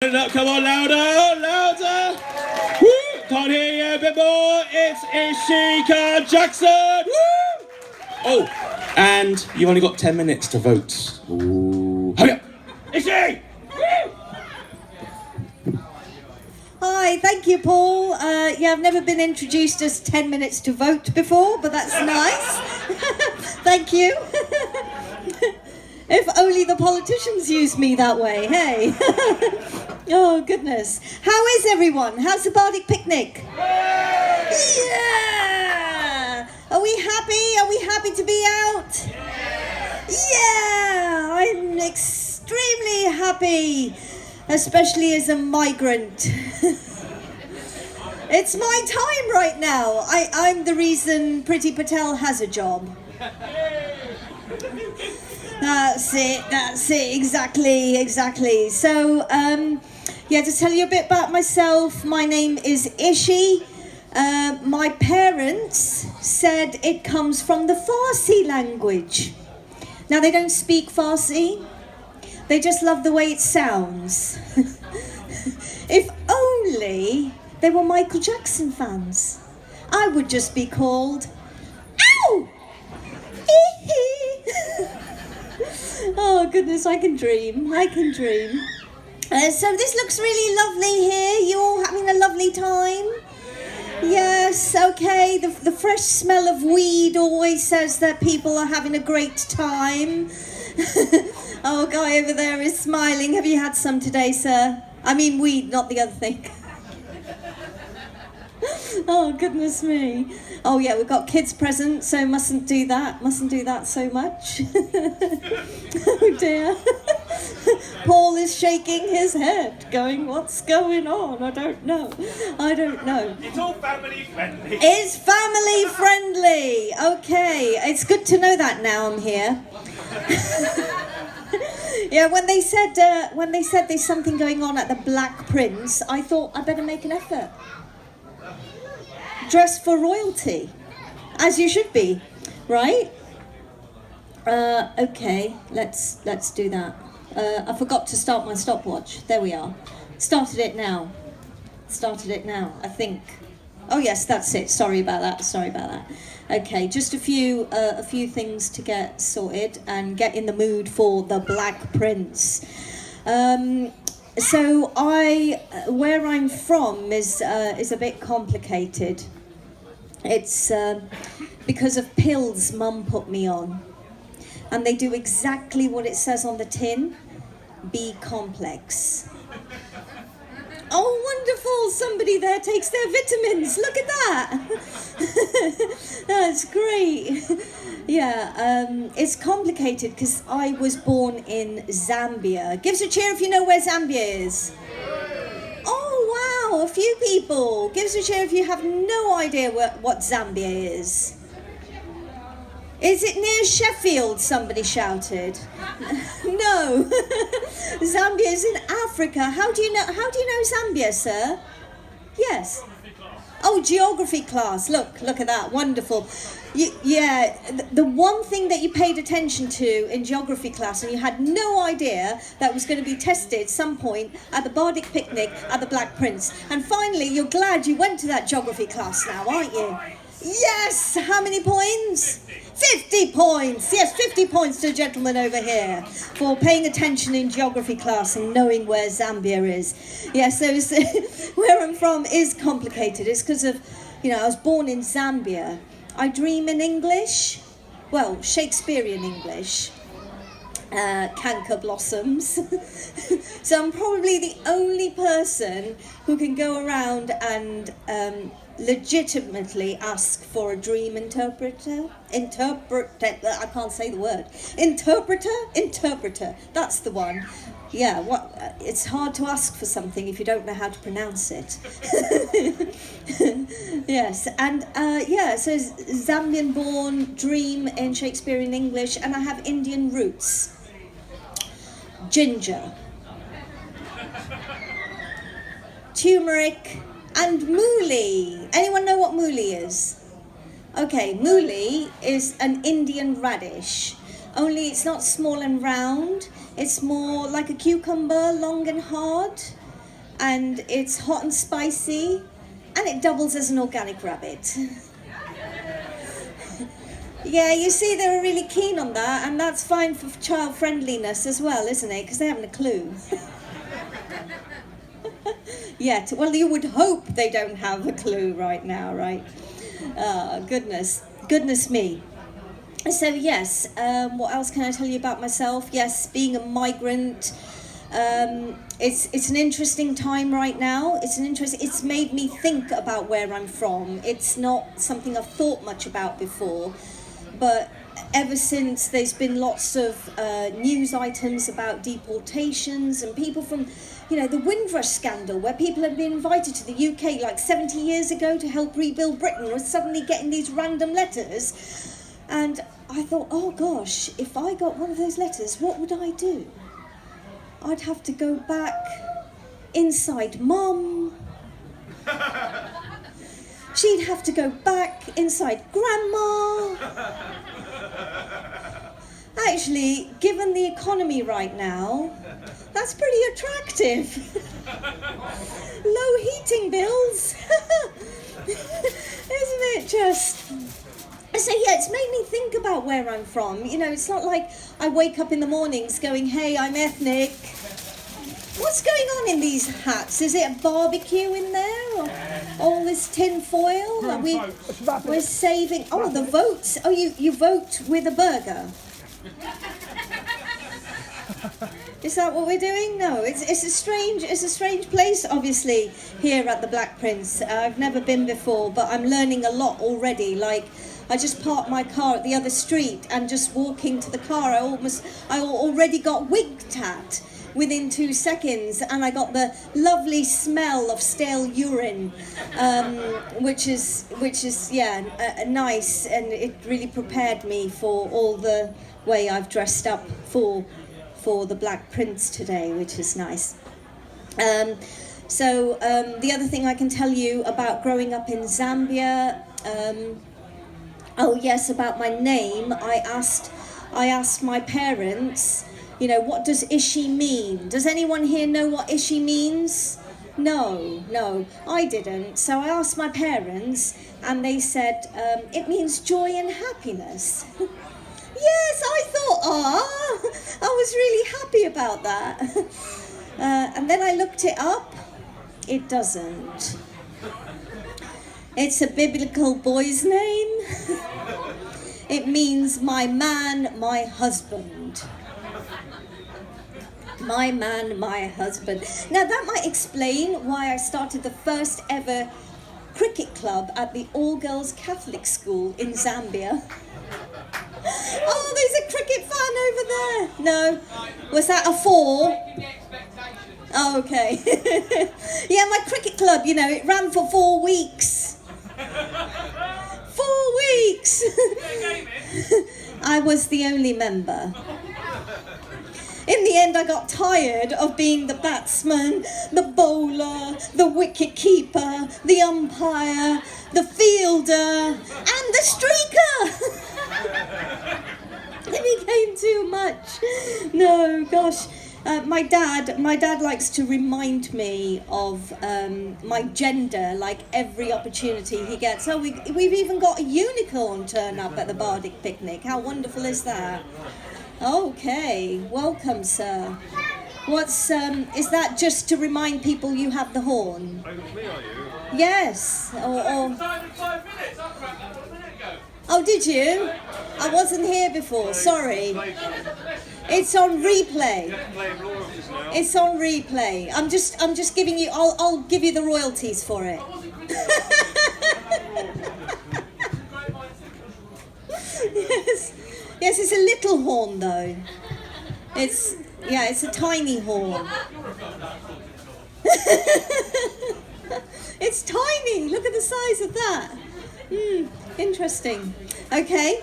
turn it up, come on, louder, louder. Woo! Can't hear you a bit more. It's Ishika Jackson. Woo! Oh, and you only got 10 minutes to vote. Ooh. Hurry up. Ishi! Hi, thank you, Paul. Yeah, I've never been introduced as 10 minutes to vote before, but that's nice. Thank you. If only the politicians used me that way, hey? Oh, goodness. How is everyone? How's the Bardic Picnic? Yeah! Are we happy? Are we happy to be out? Yeah! I'm extremely happy, especially as a migrant. It's my time right now. I'm the reason Priti Patel has a job. That's it, exactly. So, yeah, to tell you a bit about myself, my name is Ishi. My parents said it comes from the Farsi language. Now, they don't speak Farsi, they just love the way it sounds. If only they were Michael Jackson fans, I would just be called, ow! Oh goodness, I can dream. So this looks really lovely here. You all having a lovely time? Yes, okay. The fresh smell of weed always says that people are having a great time. Oh, guy over there is smiling. Have you had some today, sir? I mean weed, not the other thing. Oh, goodness me. Oh, yeah, we've got kids present, so mustn't do that so much. Oh, dear. Paul is shaking his head, going, what's going on? I don't know. It's all family friendly. It's family friendly. Okay, it's good to know that now I'm here. Yeah, when they said there's something going on at the Black Prince, I thought I better make an effort. Dress for royalty, as you should be, right? Okay, let's do that. I forgot to start my stopwatch. There we are. Started it now, I think. Oh yes, that's it. Sorry about that. Okay, just a few things to get sorted and get in the mood for the Black Prince. So where I'm from is a bit complicated. It's because of pills Mum put me on, and they do exactly what it says on the tin: B complex. Oh, wonderful! Somebody there takes their vitamins. Look at that. That's great. Yeah, it's complicated because I was born in Zambia. Give us a cheer if you know where Zambia is. Oh, wow, a few people. Give us a cheer if you have no idea what Zambia is. Is it near Sheffield? Somebody shouted. No. Zambia is in Africa. How do you know Zambia, sir? Yes. Oh, geography class. Look at that. Wonderful. The one thing that you paid attention to in geography class and you had no idea that was going to be tested some point at the Bardic Picnic at the Black Prince. And finally, you're glad you went to that geography class now, aren't you? Yes! How many points? 50 points! Yes, 50 points to the gentleman over here for paying attention in geography class and knowing where Zambia is. Yes, so where I'm from is complicated. It's because of, I was born in Zambia. I dream in English, well, Shakespearean English. Canker blossoms. So I'm probably the only person who can go around and legitimately ask for a dream interpreter. I can't say the word. Interpreter. That's the one. Yeah, it's hard to ask for something if you don't know how to pronounce it. Yes, and so Zambian born, dream in Shakespearean English, and I have Indian roots. Ginger, turmeric, and mooli. Anyone know what mooli is? Okay, mooli is an Indian radish, only it's not small and round. It's more like a cucumber, long and hard. and it's hot and spicy, and it doubles as an organic rabbit. Yeah, you see, they were really keen on that, and that's fine for child friendliness as well, isn't it? Because they haven't a clue. Yet. Well, you would hope they don't have a clue right now, right? Goodness me. So yes, what else can I tell you about myself? Yes, being a migrant, it's an interesting time right now. It's made me think about where I'm from. It's not something I've thought much about before, but ever since there's been lots of news items about deportations and people from, the Windrush scandal, where people had been invited to the UK like 70 years ago to help rebuild Britain, were suddenly getting these random letters. And I thought, oh gosh, if I got one of those letters, what would I do? I'd have to go back inside Mum. She'd have to go back inside Grandma. Actually, given the economy right now, that's pretty attractive. Low heating bills. Isn't it just? So yeah, it's made me think about where I'm from. It's not like I wake up in the mornings going, hey, I'm ethnic. What's going on in these hats? Is it a barbecue in there? Or all this tin foil? We're saving... Oh, the votes. Oh, you vote with a burger. Is that what we're doing? No, it's a strange place, obviously, here at the Black Prince. I've never been before, but I'm learning a lot already. Like, I just parked my car at the other street, and just walking to the car, I already got wigged at within 2 seconds, and I got the lovely smell of stale urine, which is nice, and it really prepared me for all the way I've dressed up for the Black Prince today, which is nice. So the other thing I can tell you about growing up in Zambia, oh yes, about my name, I asked my parents, what does Ishi mean? Does anyone here know what Ishi means? No, I didn't. So I asked my parents, and they said, it means joy and happiness. Yes, I thought, I was really happy about that. And then I looked it up. It doesn't. It's a biblical boy's name. It means my man, my husband. My man, my husband. Now that might explain why I started the first ever cricket club at the all-girls Catholic school in Zambia. Oh, there's a cricket fan over there. No. Was that a 4? Oh, okay. Yeah, my cricket club, it ran for 4 weeks. 4 weeks. I was the only member. In the end, I got tired of being the batsman, the bowler, the wicket keeper, the umpire, the fielder, and the streaker. It became too much. No, gosh. My dad likes to remind me of my gender, like every opportunity he gets. Oh, we've even got a unicorn turn up at the Bardic Picnic. How wonderful is that? Okay, welcome, sir. What's is that just to remind people you have the horn? Over to me, are you? Yes. Or... 5 minutes. I cracked that 1 minute ago. Oh, did you? I wasn't here before. Sorry. It's on replay. It's on replay. I'm just giving you. I'll give you the royalties for it. Yes, it's a little horn though. It's a tiny horn. It's tiny. Look at the size of that. Interesting. Okay.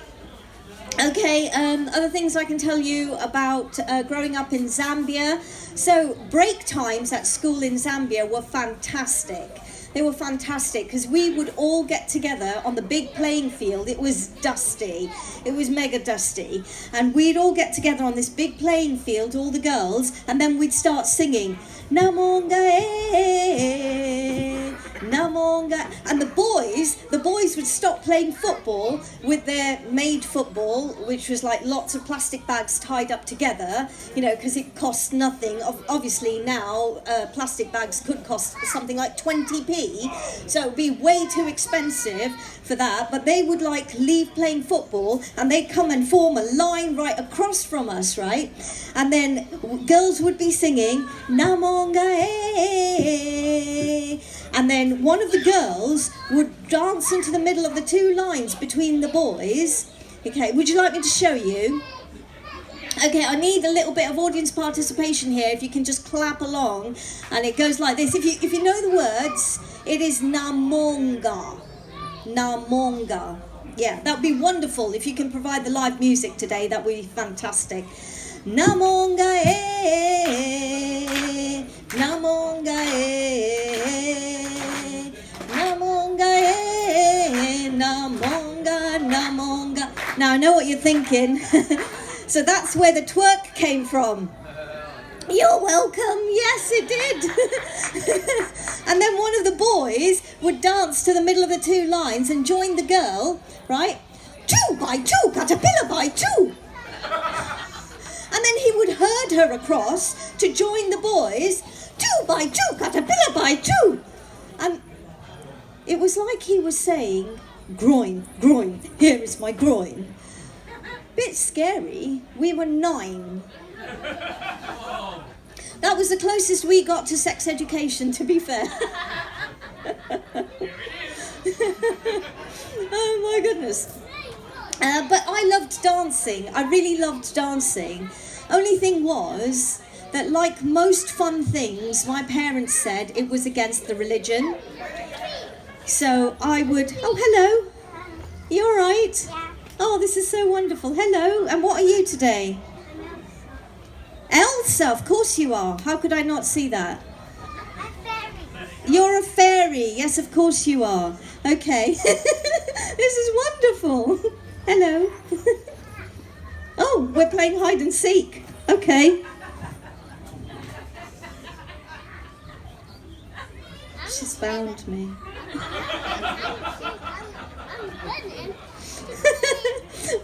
Other things I can tell you about growing up in Zambia. So break times at school in Zambia were fantastic. They were fantastic because we would all get together on the big playing field. It was dusty. It was mega dusty. And we'd all get together on this big playing field, all the girls, and then we'd start singing, Namonga boys would stop playing football with their made football, which was like lots of plastic bags tied up together, you know, because it costs nothing. Obviously now plastic bags could cost something like 20p, so it would be way too expensive for that. But they would like leave playing football and they'd come and form a line right across from us, right? And then girls would be singing Namonga, and then one of the girls would dance into the middle of the two lines between the boys. Okay, would you like me to show you? Okay, I need a little bit of audience participation here. If you can just clap along, and it goes like this. If you know the words, it is Namonga, Namonga. Yeah, that would be wonderful. If you can provide the live music today, that would be fantastic. Namonga, Namonga, Namonga, Namonga, Namonga. Now I know what you're thinking. So that's where the twerk came from. You're welcome. Yes, it did. And then one of the boys would dance to the middle of the two lines and join the girl, right? 2 by 2, caterpillar by 2. And then he would herd her across to join the boys. 2 by 2, caterpillar by 2. And it was like he was saying, groin, groin, here is my groin. Bit scary. We were 9. That was the closest we got to sex education, to be fair. Oh my goodness. But I loved dancing. I really loved dancing. Only thing was that, like most fun things, my parents said it was against the religion. So I would... Oh, hello. You all right? Yeah. Oh, this is so wonderful. Hello. And what are you today? Elsa, of course you are. How could I not see that? A fairy. You're a fairy. Yes, of course you are. Okay. This is wonderful. Hello. Oh, we're playing hide and seek. Okay. She's found me.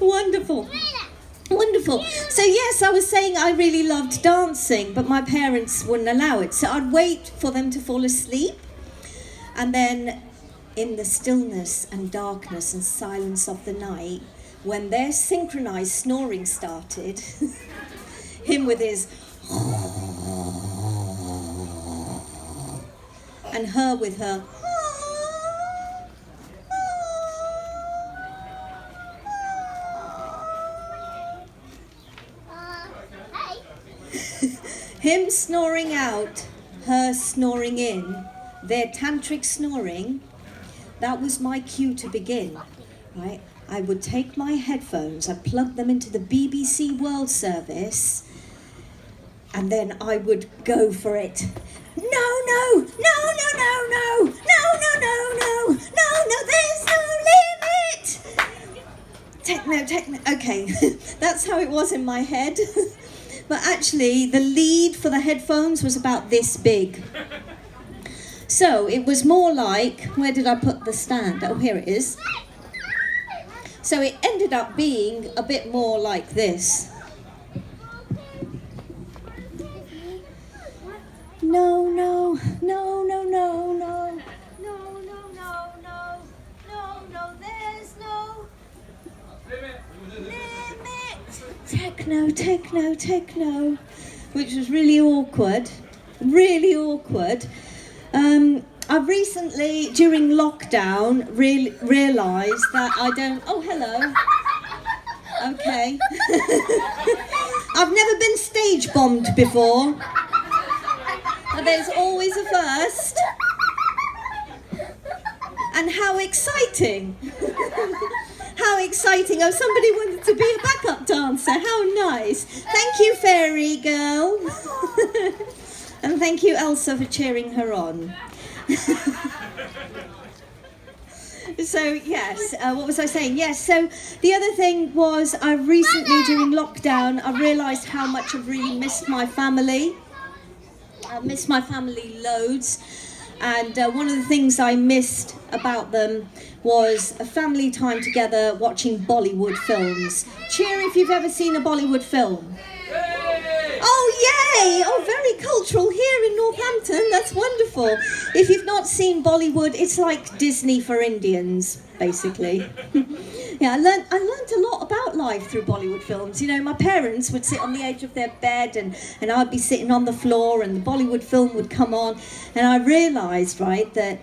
Wonderful. Wonderful. So yes, I was saying I really loved dancing, but my parents wouldn't allow it. So I'd wait for them to fall asleep, and then in the stillness and darkness and silence of the night, when their synchronized snoring started, him with his and her with her him snoring out, her snoring in, their tantric snoring, that was my cue to begin, right? I would take my headphones, I'd plug them into the BBC World Service, and then I would go for it. No, no, no, no, no, no, no, no, no, no, no, no, there's no limit. Techno, techno, okay, that's how it was in my head. But actually, the lead for the headphones was about this big. So it was more like, where did I put the stand? Oh, here it is. So it ended up being a bit more like this. No, no, no, no, no, no, no, no, no, no, no, no, there's no limit. Techno, techno, techno, which was really awkward, really awkward. I've recently, during lockdown, realised that I don't... Oh, hello. Okay. I've never been stage bombed before. But there's always a first. And how exciting. How exciting. Oh, somebody wanted to be a backup dancer. How nice. Thank you, fairy girl. And thank you, Elsa, for cheering her on. So, yes, what was I saying? Yes, so the other thing was I recently, during lockdown, I realised how much I've really missed my family. I miss my family loads. And one of the things I missed about them was a family time together watching Bollywood films. Cheer if you've ever seen a Bollywood film. Oh, yay! Oh, very cultural here in Northampton. That's wonderful. If you've not seen Bollywood, it's like Disney for Indians, basically. Yeah, I learned a lot about life through Bollywood films. You know, my parents would sit on the edge of their bed and I'd be sitting on the floor and the Bollywood film would come on. And I realised, right, that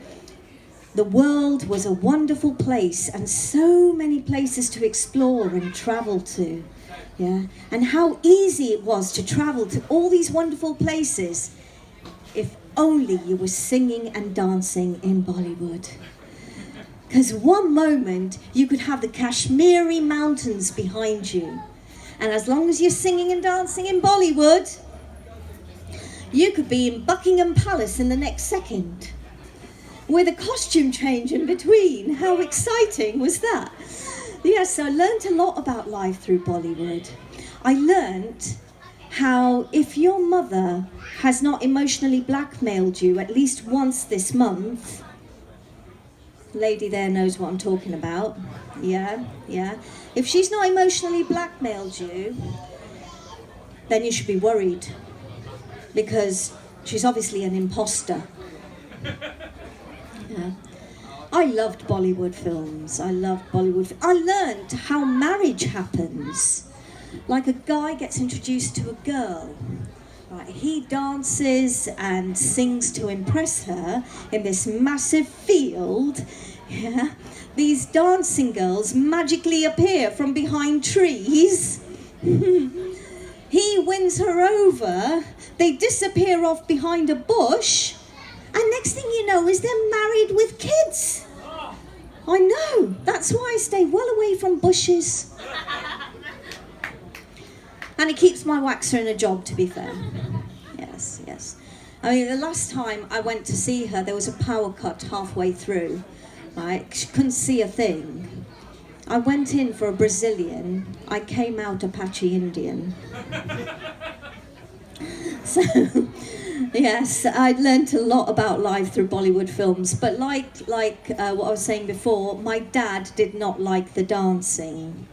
the world was a wonderful place and so many places to explore and travel to. Yeah, and how easy it was to travel to all these wonderful places if only you were singing and dancing in Bollywood. Because one moment you could have the Kashmiri mountains behind you, and as long as you're singing and dancing in Bollywood, you could be in Buckingham Palace in the next second, with a costume change in between. How exciting was that? Yes, I learned a lot about life through Bollywood. I learned how if your mother has not emotionally blackmailed you at least once this month, the lady there knows what I'm talking about, yeah. If she's not emotionally blackmailed you, then you should be worried, because she's obviously an imposter. Yeah. I loved Bollywood films. I learned how marriage happens. Like a guy gets introduced to a girl. Right, he dances and sings to impress her in this massive field. Yeah. These dancing girls magically appear from behind trees. He wins her over. They disappear off behind a bush. And next thing you know is they're married with kids. I know, that's why I stay well away from bushes. And it keeps my waxer in a job, to be fair. Yes. I mean, the last time I went to see her, there was a power cut halfway through. Right? She couldn't see a thing. I went in for a Brazilian. I came out Apache Indian. So... Yes, I'd learnt a lot about life through Bollywood films, but like what I was saying before, my dad did not like the dancing.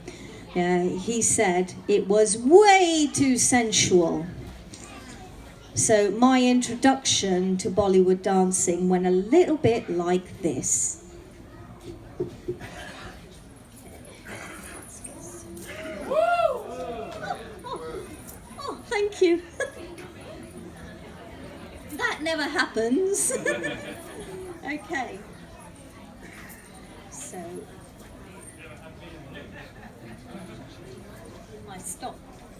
He said it was way too sensual. So my introduction to Bollywood dancing went a little bit like this. Oh, thank you. That never happens. Okay. So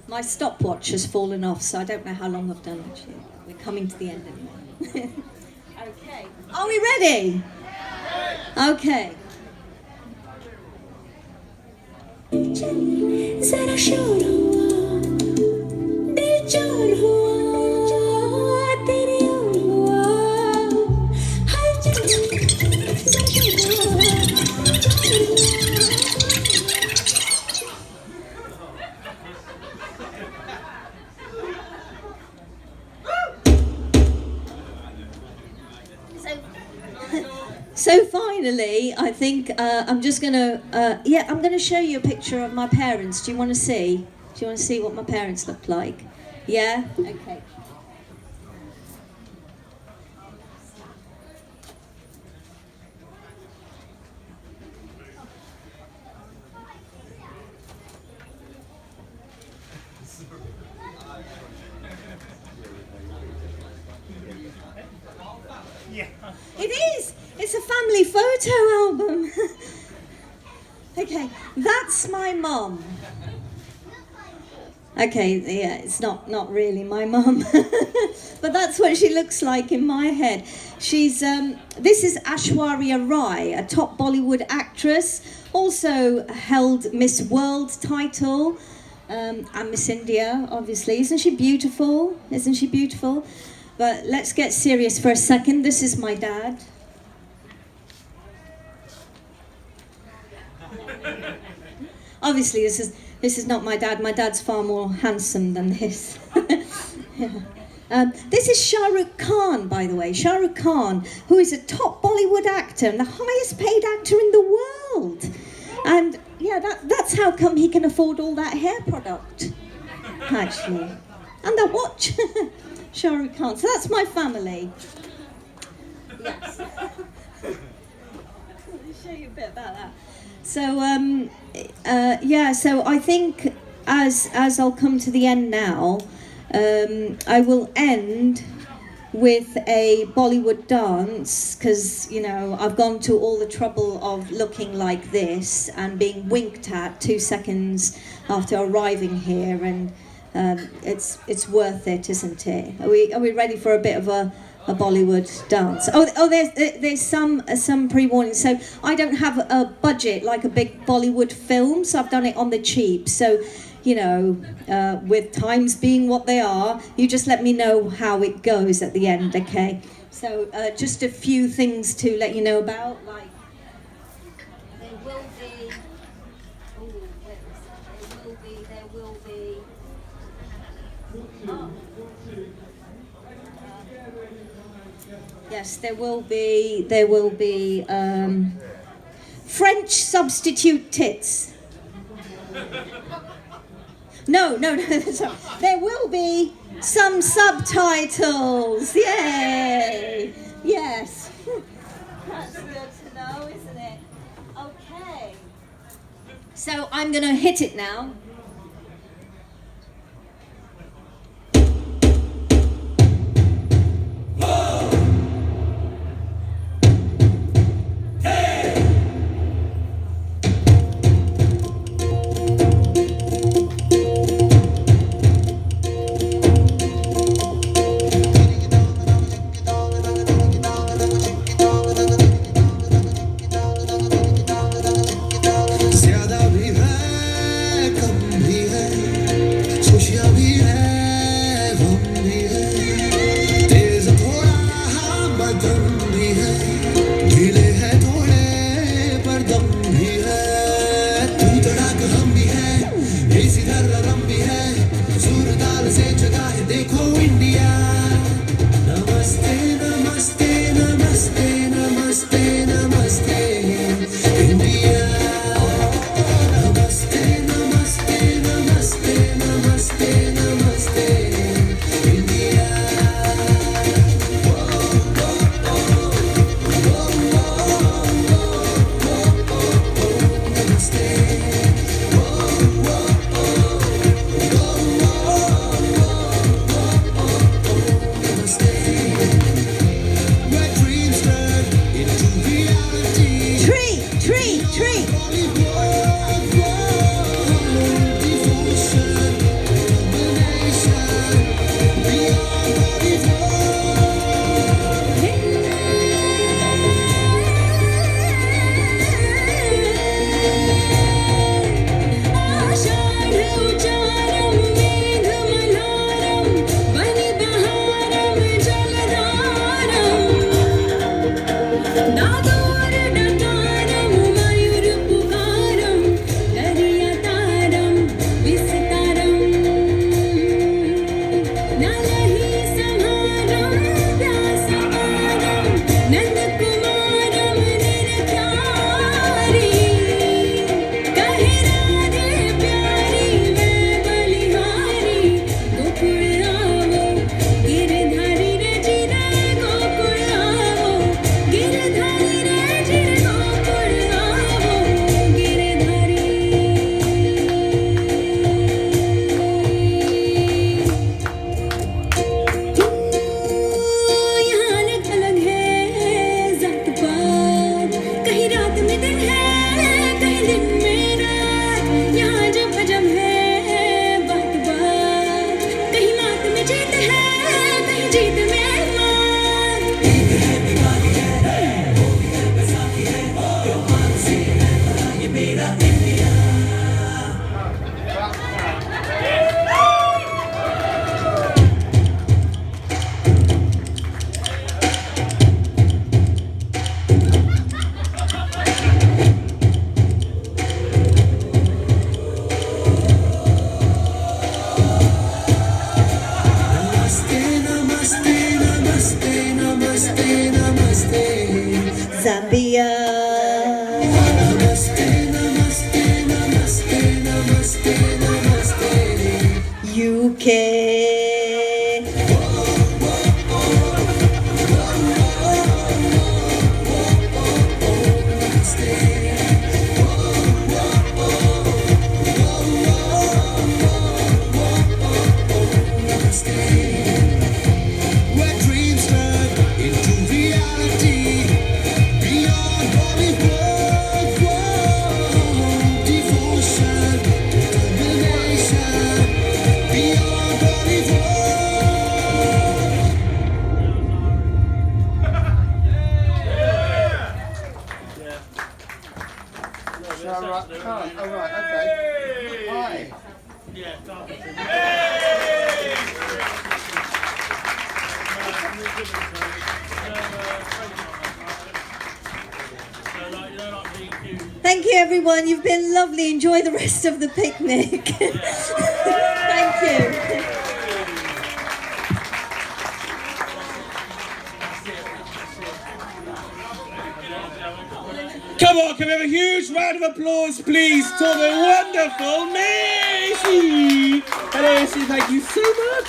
my stopwatch has fallen off, so I don't know how long I've done actually. We're coming to the end anyway. Okay. Are we ready? Okay. Zara shor hua, dil chor hua, tere So finally, I think I'm just gonna, I'm gonna show you a picture of my parents. Do you want to see? Do you want to see what my parents look like? Yeah? Okay. Yeah. It is! It's a family photo album. Okay, that's my mum. Okay, yeah, it's not really my mum. But that's what she looks like in my head. She's, this is Aishwarya Rai, a top Bollywood actress, also held Miss World title, and Miss India, obviously. Isn't she beautiful? Isn't she beautiful? But let's get serious for a second. This is my dad. Obviously, this is not my dad. My dad's far more handsome than this. Yeah. This is Shah Rukh Khan, by the way. Shah Rukh Khan, who is a top Bollywood actor and the highest paid actor in the world. And yeah, that's how come he can afford all that hair product, actually. And the watch. Shah Rukh Khan. So that's my family. Yes. Let me show you a bit about that. So, yeah, so I think as I'll come to the end now, I will end with a Bollywood dance because, you know, I've gone to all the trouble of looking like this and being winked at 2 seconds after arriving here, and it's worth it, isn't it? Are we ready for a bit of a Bollywood dance? Oh, there's some pre-warning. So I don't have a budget like a big Bollywood film, so I've done it on the cheap. So, you know, with times being what they are, you just let me know how it goes at the end, okay? So just a few things to let you know about, like there will be. Oh, wait a second. There will be. Oh. Yes, there will be French substitute tits. No, sorry. There will be some subtitles. Yay! Yes. That's good to know, isn't it? Okay. So I'm going to hit it now. Zambia, UK. Where dreams turn into reality, beyond Hollywood, devotion, determination, beyond Hollywood. All right, okay. Hi. Yeah, Thank you, everyone. You've been lovely. Enjoy the rest of the picnic. Thank you. Come on, can we have a huge round of applause, please, to the wonderful Maisie. Hello, Maisie. Thank you so much.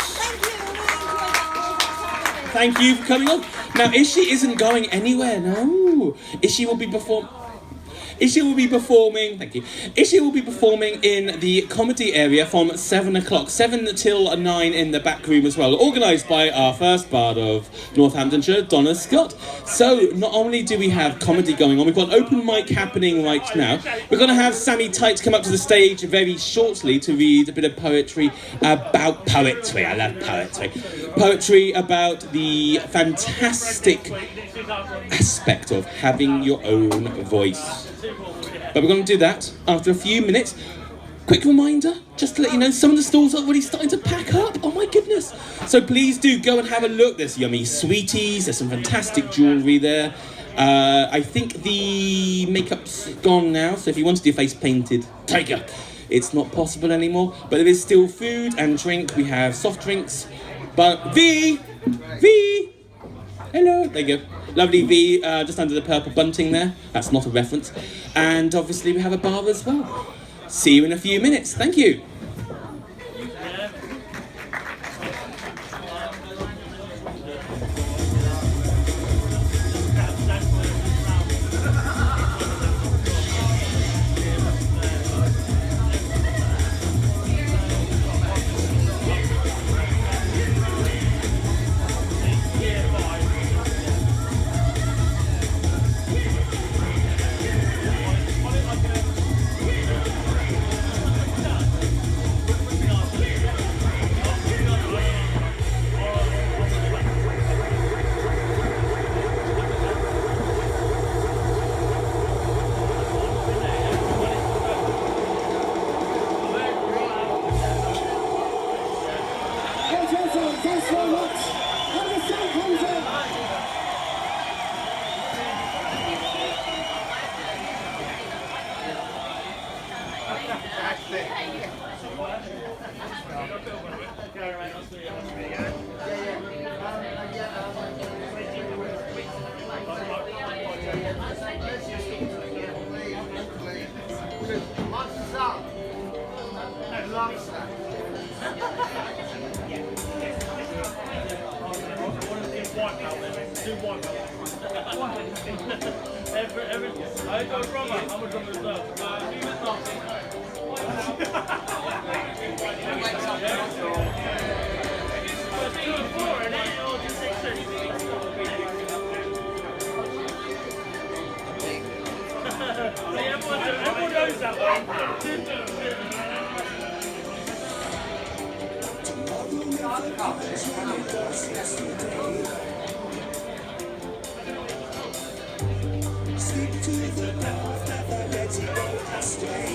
Thank you for coming on. Now, Ishi isn't going anywhere, no. Ishi will be performing, thank you. Ishi will be performing in the comedy area from 7 o'clock, 7 till 9 in the back room as well, organised by our first bard of Northamptonshire, Donna Scott. So, not only do we have comedy going on, we've got an open mic happening right now. We're going to have Sammy Tight come up to the stage very shortly to read a bit of poetry about poetry. I love poetry. Poetry about the fantastic aspect of having your own voice. But we're going to do that after a few minutes. Quick reminder, just to let you know, some of the stalls are already starting to pack up. Oh my goodness. So please do go and have a look. There's yummy sweeties. There's some fantastic jewellery there. I think the makeup's gone now. So if you wanted your face painted, tiger, it's not possible anymore. But there is still food and drink. We have soft drinks. But V, hello, there you go. Lovely V, just under the purple bunting there. That's not a reference. And obviously we have a bar as well. See you in a few minutes. Thank you. Thanks very much. Have a safe concert. I got a drummer. I'm a drummer as well. Everyone knows that Stick to the path, never let it go astray.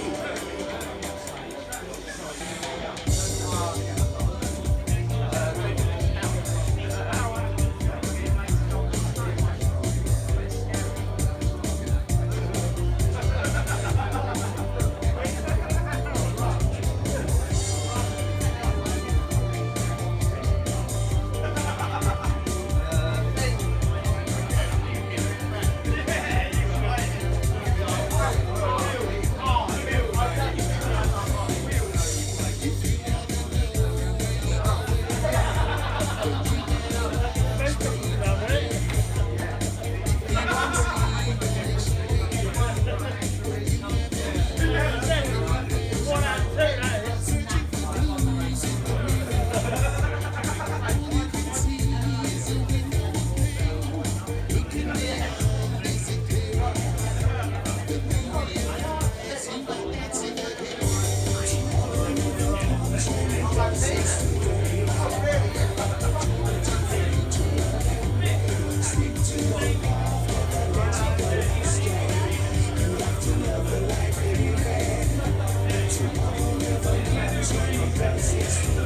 It's